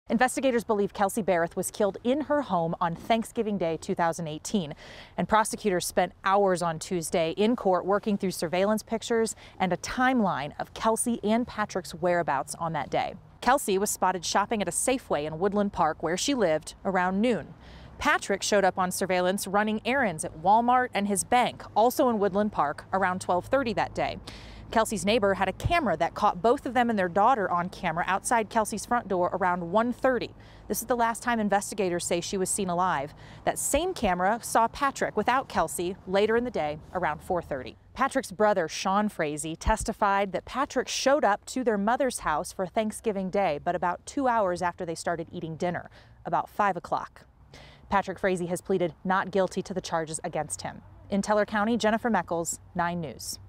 Investigators believe Kelsey-Berreth was killed in her home on Thanksgiving Day 2018, and prosecutors spent hours on Tuesday in court working through surveillance pictures and a timeline of Kelsey and Patrick's whereabouts on that day. Kelsey was spotted shopping at a Safeway in Woodland Park where she lived around noon. Patrick showed up on surveillance running errands at Walmart and his bank, also in Woodland Park, around 12:30 that day. Kelsey's neighbor had a camera that caught both of them and their daughter on camera outside Kelsey's front door around 1:30. This is the last time investigators say she was seen alive. That same camera saw Patrick without Kelsey later in the day around 4:30. Patrick's brother, Sean Frazee, testified that Patrick showed up to their mother's house for Thanksgiving Day, but about 2 hours after they started eating dinner, about 5 o'clock. Patrick Frazee has pleaded not guilty to the charges against him. In Teller County, Jennifer Meckles, 9 News.